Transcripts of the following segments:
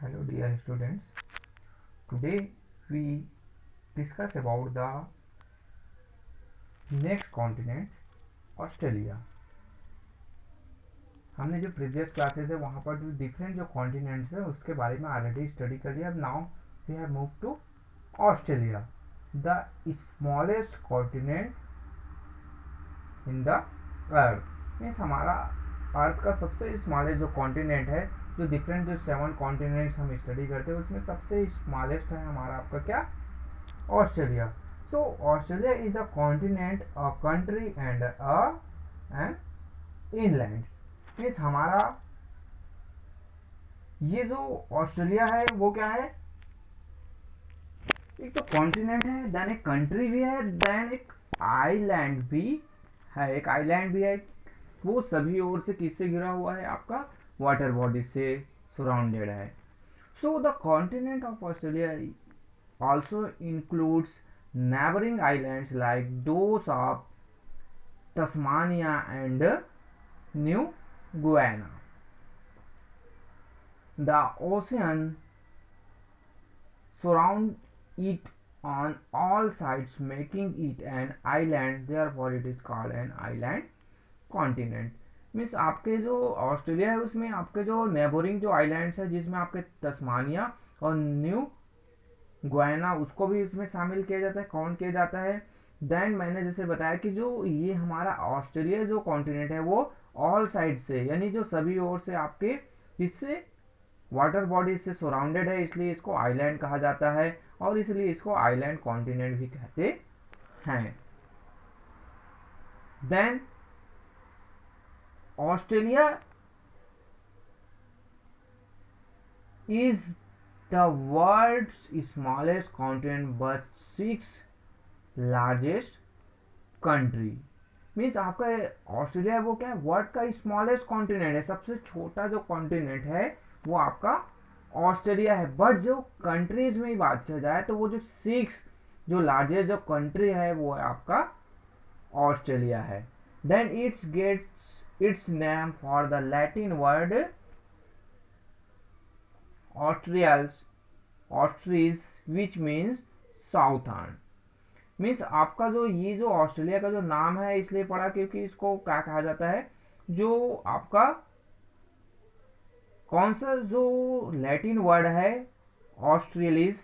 Hello dear students. Today we discuss about the next continent Australia. हमने जो previous classes है वहाँ पर जो डिफरेंट जो कॉन्टिनेंट्स है उसके बारे में ऑलरेडी स्टडी कर लिया. अब now we have move to Australia, the smallest continent in the earth. Means हमारा अर्थ का सबसे स्मॉलेस्ट जो कॉन्टिनेंट है, जो डिफरेंट जो 7 कॉन्टिनेंट्स हम स्टडी करते हैं उसमें सबसे स्मॉलेस्ट है हमारा आपका क्या, Australia. So Australia is a continent, a country and an inland. Means हमारा ये जो ऑस्ट्रेलिया है वो क्या है, एक तो कॉन्टिनेंट है, देन एक कंट्री भी है, देन एक आइलैंड भी है. एक आइलैंड भी है, वो सभी ओर से किससे घिरा हुआ है, आपका वाटर बॉडी से सराउंडेड है. So the continent of Australia also includes neighboring islands like those of Tasmania and New Guinea. The ocean surrounds it on all sides, making it an island. Therefore, it is called an island continent. Means आपके जो Australia है उसमें आपके जो neighbouring जो islands है, जिसमें आपके तस्मानिया और न्यू गुयाना उसको भी इसमें शामिल किया जाता है, काउंट किया जाता है. देन मैंने जैसे बताया कि जो ये हमारा ऑस्ट्रेलिया जो कॉन्टिनेंट है वो ऑल साइड से, यानी जो सभी ओर से आपके इससे वाटर बॉडी से सराउंडेड है, इसलिए इसको आइलैंड कहा जाता है और इसलिए इसको आइलैंड कॉन्टिनेंट भी कहते हैं. देन ऑस्ट्रेलिया इज the world's smallest continent but 6th largest country. Means आपका ऑस्ट्रेलिया है वो क्या है, वर्ल्ड का स्मॉलेस्ट कॉन्टिनेंट है, सबसे छोटा जो कॉन्टिनेंट है वो आपका ऑस्ट्रेलिया है. बट जो कंट्रीज में ही बात किया जाए तो वो जो 6 जो लार्जेस्ट जो कंट्री है वो है आपका ऑस्ट्रेलिया है. Then it's gets its name for the Latin word australis which means southern. Means आपका जो ये जो ऑस्ट्रेलिया का जो नाम है इसलिए पड़ा क्योंकि इसको क्या कहा जाता है, जो आपका कौन सा जो लैटिन वर्ड है ऑस्ट्रेलिस,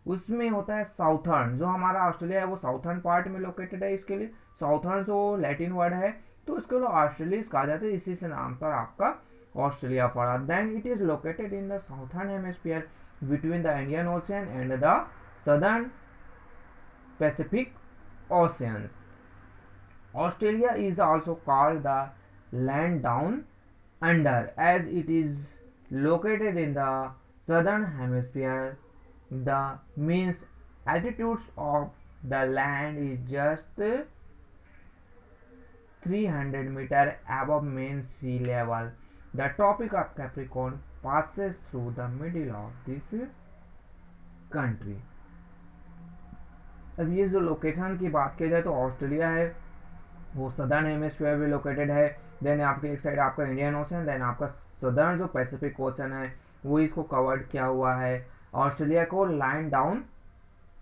उसमें होता है साउथर्न. जो हमारा ऑस्ट्रेलिया है वो साउथर्न पार्ट में लोकेटेड है, इसके लिए साउथर्न जो लैटिन वर्ड है तो उसको लोग ऑस्ट्रेलिस कहा जाता है, इसी से नाम पर आपका ऑस्ट्रेलिया पड़ा. Then it is located in the southern hemisphere between the Indian Ocean and the southern Pacific oceans. Australia is also called the land down under as it is located in the southern hemisphere. The means altitudes of the land is just 300 meter above mean sea level. The Tropic of Capricorn passes through the middle of this country. अब ये जो location की बात की जाए तो Australia है वो सदर्न हेमिस्फीयर में लोकेटेड है. देन आपके एक साइड आपका इंडियन ओशन, देन आपका सदर्न जो पैसिफिक ओशन है वो इसको कवर्ड किया हुआ है. ऑस्ट्रेलिया को लैंड डाउन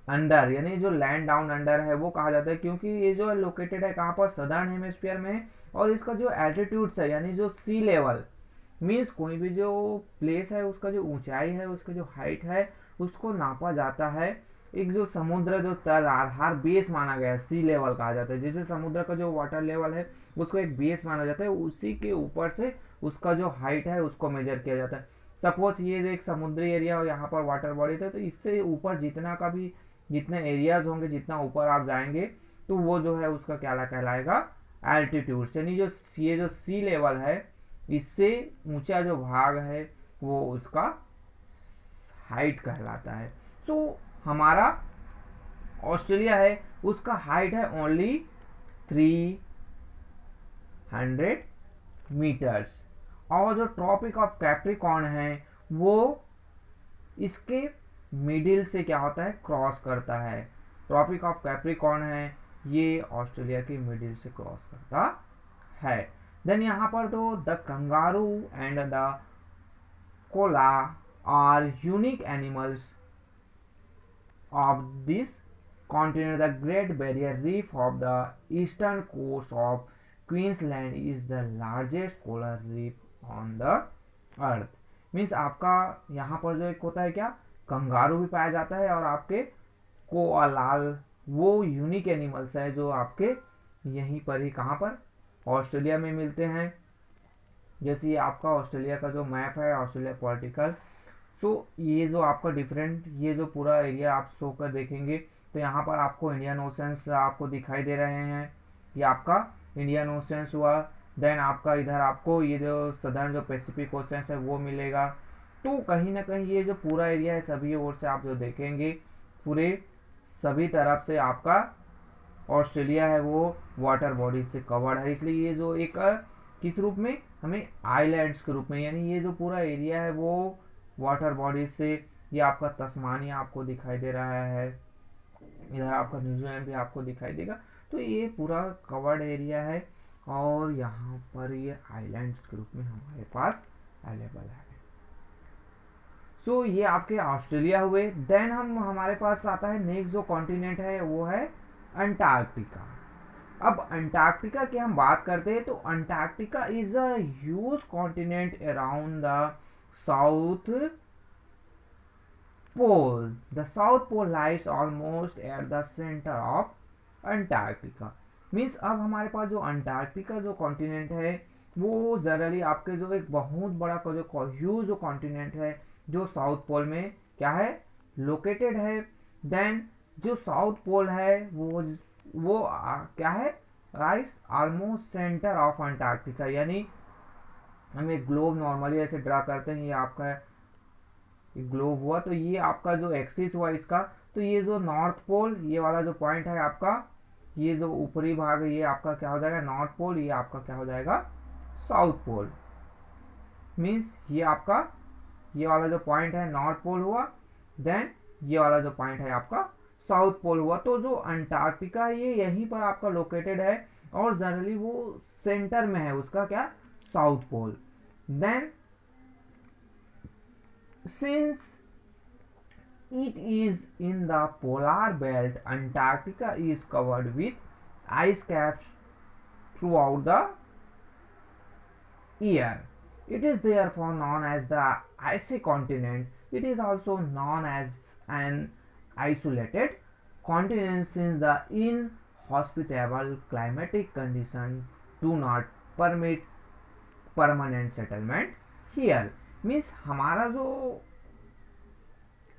अंडर, यानी जो लैंड डाउन अंडर है वो कहा जाता है क्योंकि ये जो लोकेटेड है कहाँ पर, सदर्न हेमिस्फीयर में. और इसका जो एल्टीट्यूड्स है यानी जो सी लेवल, मीन्स कोई भी जो प्लेस है उसका जो ऊंचाई है, उसका जो हाइट है उसको नापा जाता है. एक जो समुद्र जो तल आधार बेस माना गया है, सी लेवल कहा जाता है. जैसे समुद्र का जो वाटर लेवल है उसको एक बेस माना जाता है, उसी के ऊपर से उसका जो हाइट है उसको मेजर किया जाता है. सपोज ये जो एक समुद्री एरिया हो, यहाँ पर वाटर बॉडी था, तो इससे ऊपर जितना का भी जितने एरियाज होंगे, जितना ऊपर आप जाएंगे तो वो जो है उसका क्या कहलाएगा, एल्टीट्यूड. यानी जो ये जो सी लेवल है इससे ऊंचा जो भाग है वो उसका हाइट कहलाता है. सो हमारा ऑस्ट्रेलिया है उसका हाइट है ओनली 300 मीटर्स. और जो ट्रॉपिक ऑफ कैप्रिकॉर्न है वो इसके मिडिल से क्या होता है, क्रॉस करता है. ट्रॉपिक ऑफ कैप्रिकॉर्न है ये ऑस्ट्रेलिया के मिडिल से क्रॉस करता है. देन यहाँ पर तो the kangaroo and the koala are unique animals of this continent. The Great Barrier Reef of the eastern coast of Queensland is the largest coral reef on the earth. Means आपका यहाँ पर जो एक होता है क्या, कंगारू भी पाया जाता है, और आपके कोअलाल वो यूनिक एनिमल्स है जो आपके यहीं पर ही कहाँ पर ऑस्ट्रेलिया में मिलते हैं। जैसे ये आपका ऑस्ट्रेलिया का जो मैप है, ऑस्ट्रेलिया पॉलिटिकल, सो ये जो आपका डिफरेंट ये जो पूरा एरिया आप शो कर देखेंगे तो यहाँ पर आपको इंडियन ओशंस आपको दिखाई दे रहे हैं, ये आपका इंडियन ओशंस हुआ। देन आपका इधर आपको ये जो सदर्न जो पैसिफिक ओशंस है वो मिलेगा। तो कहीं ना कहीं ये जो पूरा एरिया है सभी ओर से आप जो देखेंगे पूरे सभी तरफ से आपका ऑस्ट्रेलिया है वो वाटर बॉडी से कवर्ड है। इसलिए ये जो एक किस रूप में हमें आइलैंड्स के रूप में, यानी ये जो पूरा एरिया है वो वाटर बॉडी से, ये आपका तस्मानिया आपको दिखाई दे रहा है, इधर आपका न्यूजीलैंड भी आपको दिखाई देगा। तो ये पूरा कवर्ड एरिया है और यहाँ पर ये आइलैंड्स के रूप में हमारे पास अवेलेबल है। सो ये आपके ऑस्ट्रेलिया हुए। देन हमारे पास आता है नेक्स्ट जो कॉन्टिनेंट है वो है अंटार्कटिका। अब अंटार्कटिका की हम बात करते हैं तो Antarctica is a huge continent around the South Pole. The South Pole lies almost at the centre of Antarctica. Means अब हमारे पास जो अंटार्कटिका जो कॉन्टिनेंट है वो जनरली आपके जो एक बहुत बड़ा का जो ह्यूज जो कॉन्टिनेंट है जो साउथ पोल में क्या है लोकेटेड है। देन जो साउथ पोल है वो क्या है right almost centre of Antarctica, यानी हम एक ग्लोब नॉर्मली ऐसे ड्रा करते हैं, ये आपका ग्लोब हुआ तो ये आपका जो एक्सिस हुआ इसका, तो ये जो नॉर्थ पोल ये वाला जो पॉइंट है आपका, ये जो ऊपरी भाग है ये आपका क्या हो जाएगा नॉर्थ पोल, ये आपका क्या हो जाएगा साउथ पोल। मीन्स ये आपका ये वाला जो पॉइंट है नॉर्थ पोल हुआ, देन ये वाला जो पॉइंट है आपका साउथ पोल हुआ। तो जो अंटार्कटिका ये यहीं पर आपका लोकेटेड है और जनरली वो सेंटर में है उसका क्या South Pole. Then since it is in the polar belt, Antarctica is covered with ice caps throughout the year. It is therefore known as the icy continent. It is also known as an isolated continent since the inhospitable climatic conditions do not permit permanent settlement here. Means हमारा जो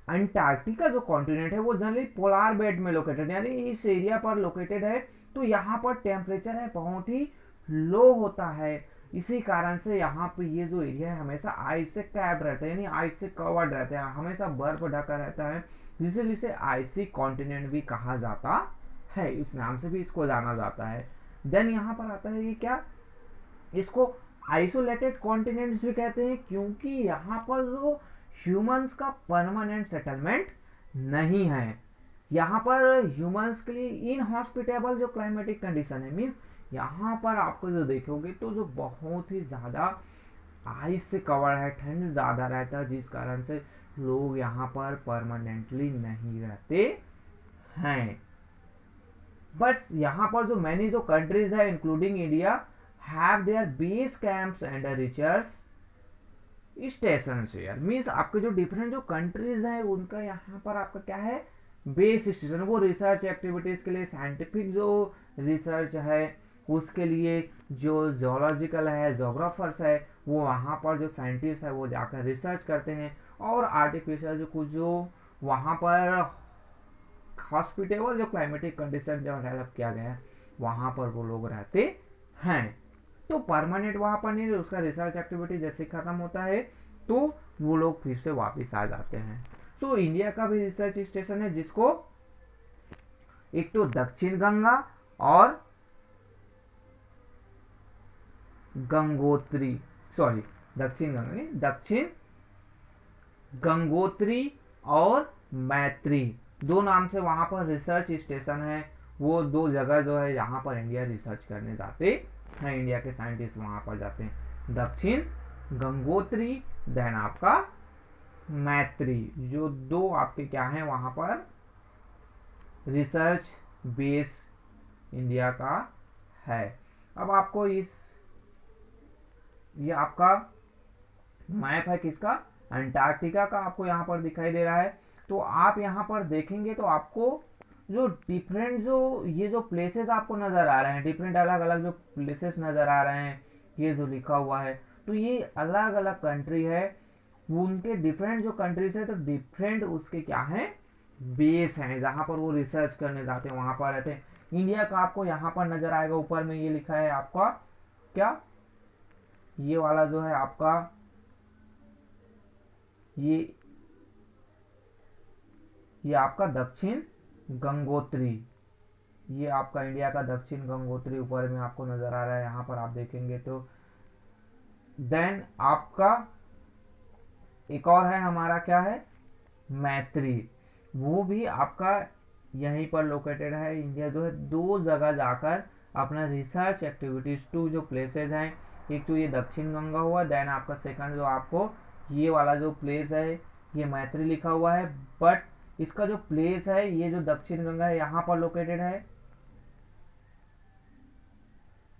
Antarctica जो continent है वो generally polar belt में located, यानी इस area पर located है। तो यहाँ पर टेम्परेचर है बहुत ही लो होता है, इसी कारण से यहाँ पे ये जो एरिया है हमेशा आइस से कैप्ड रहता है, यानी आइस से कवर्ड रहता है, हमेशा बर्फ ढका रहता है, जिससे इसे आइसी कॉन्टिनेंट भी कहा जाता है, इस नाम से भी इसको जाना जाता है। देन यहाँ पर आता है ये क्या, इसको आइसोलेटेड कॉन्टिनेंट्स भी कहते हैं क्योंकि यहाँ पर जो ह्यूमंस का परमानेंट सेटलमेंट नहीं है, यहाँ पर ह्यूमंस के लिए इनहॉस्पिटेबल जो क्लाइमेटिक कंडीशन है, मीन्स यहाँ पर आपको जो देखोगे तो जो बहुत ही ज़्यादा आइस से कवर है, ठंड ज़्यादा रहता है, जिस कारण से लोग यहाँ पर परमानेंटली नहीं रहते हैं। बट यहाँ पर जो मैनी जो कंट्रीज है including India have their base camps and research stations here। Means आपके जो डिफरेंट जो कंट्रीज हैं उनका यहाँ पर आपका क्या है बेस स्टेशन, वो रिसर्च एक्टिविटीज के लिए साइंटिफिक जो रिसर्च है उसके लिए जो जोलॉजिकल है जोग्राफर्स है वो वहाँ पर जो साइंटिस्ट है वो जाकर रिसर्च करते हैं, और आर्टिफिशियल जो कुछ जो वहाँ पर हॉस्पिटेबल जो क्लाइमेटिक कंडीशन जो डेवलप किया गया है वहाँ पर वो लोग रहते हैं। तो परमानेंट वहां पर नहीं, उसका रिसर्च एक्टिविटी जैसे खत्म होता है तो वो लोग फिर से वापस आ जाते हैं। तो इंडिया का भी रिसर्च स्टेशन है जिसको एक तो दक्षिण गंगा और गंगोत्री, सॉरी दक्षिण गंगा नहीं, दक्षिण गंगोत्री और मैत्री दो नाम से वहां पर रिसर्च स्टेशन है। वो दो जगह जो है यहाँ पर इंडिया रिसर्च करने जाते हैं, इंडिया के साइंटिस्ट वहां पर जाते हैं, दक्षिण गंगोत्री देन आपका मैत्री, जो दो आपके क्या हैं वहां पर रिसर्च बेस इंडिया का है। अब आपको ये आपका मैप है किसका, अंटार्कटिका का आपको यहाँ पर दिखाई दे रहा है। तो आप यहाँ पर देखेंगे तो आपको जो डिफरेंट जो ये जो प्लेसेस आपको नज़र आ रहे हैं, डिफरेंट अलग अलग जो प्लेसेस नज़र आ रहे हैं, ये जो लिखा हुआ है, तो ये अलग अलग कंट्री है, वो उनके डिफरेंट जो कंट्रीज है तो डिफरेंट उसके क्या हैं बेस हैं जहाँ पर वो रिसर्च करने जाते हैं, वहाँ पर रहते हैं। इंडिया का आपको यहाँ पर नज़र आएगा, ऊपर में ये लिखा है आपका क्या, ये वाला जो है आपका ये ये आपका दक्षिण गंगोत्री, ये आपका इंडिया का दक्षिण गंगोत्री ऊपर में आपको नजर आ रहा है, यहाँ पर आप देखेंगे तो। देन आपका एक और है हमारा क्या है, मैत्री, वो भी आपका यहीं पर लोकेटेड है। इंडिया जो है दो जगह जाकर अपना रिसर्च एक्टिविटीज टू जो प्लेसेस हैं, एक तो ये दक्षिण गंगा हुआ, देन आपका सेकंड जो आपको ये वाला जो प्लेस है ये मैत्री लिखा हुआ है, बट इसका जो प्लेस है ये जो दक्षिण गंगा है यहाँ पर लोकेटेड है,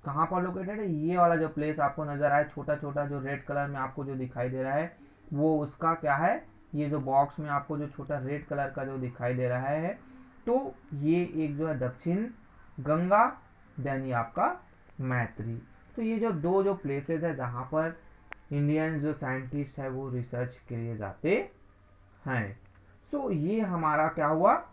कहाँ पर लोकेटेड है, ये वाला जो प्लेस आपको नजर आए छोटा छोटा जो रेड कलर में आपको जो दिखाई दे रहा है, वो उसका क्या है, ये जो बॉक्स में आपको जो छोटा रेड कलर का जो दिखाई दे रहा है, तो ये एक जो है दक्षिण गंगा, देन ये आपका मैत्री। तो ये जो दो जो प्लेसेस है जहाँ पर इंडियन जो साइंटिस्ट है वो रिसर्च के लिए जाते हैं। सो ये हमारा क्या हुआ,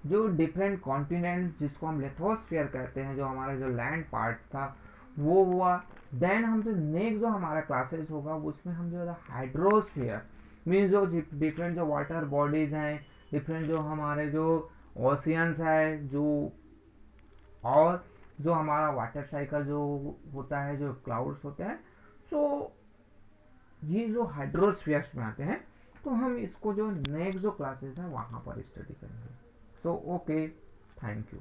जो डिफरेंट कॉन्टिनेंट जिसको हम लिथोस्फीयर कहते हैं, जो हमारा जो लैंड पार्ट था वो हुआ। देन हम जो नेक्स्ट जो हमारा क्लासेस होगा उसमें हम जो हाइड्रोस्फीयर मीन्स जो डिफरेंट जो वाटर बॉडीज हैं, डिफरेंट जो हमारे जो ओशियंस है, जो और जो हमारा वाटर साइकिल जो होता है, जो क्लाउड्स होते हैं, सो ये जो हाइड्रोस्फीयर्स में आते हैं। तो हम इसको जो नेक्स्ट जो क्लासेस है वहाँ पर स्टडी करेंगे। So okay, thank you.